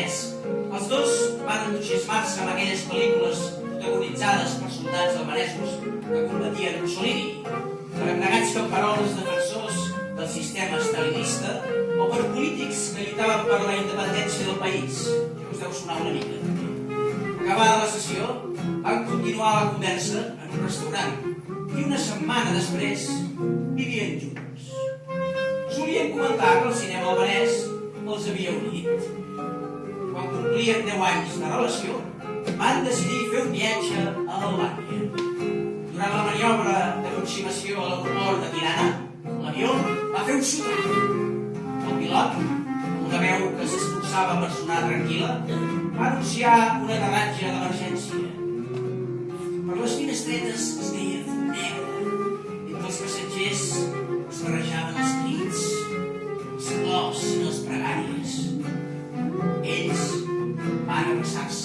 albanès. Els dos van entusiasmar-se amb aquelles pel·lícules protagonitzades per soldats albanesos que combatien Mussolini, per abnegats camperols defensors del sistema stalinista o per polítics que lluitaven per la independència del país. Això us deu sonar una mica. Acabada la sessió, van continuar la conversa en un restaurant i una setmana després vivien junts. Solien comentar que el cinema albanès els havia unit. Quan complien 10 anys de relació, van decidir fer un viatge a Albània. Durant la maniobra d'aproximació a l'aeroport de Tirana, l'avió va fer un sotrac. El pilot, amb una veu que s'esforçava per sonar tranquil·la, va anunciar un aterratge d'emergència. Per les finestretes es veia fum negre. Entre els passatgers es barrejaven els crits, els plors i les pregàries. Ells van abraçar-se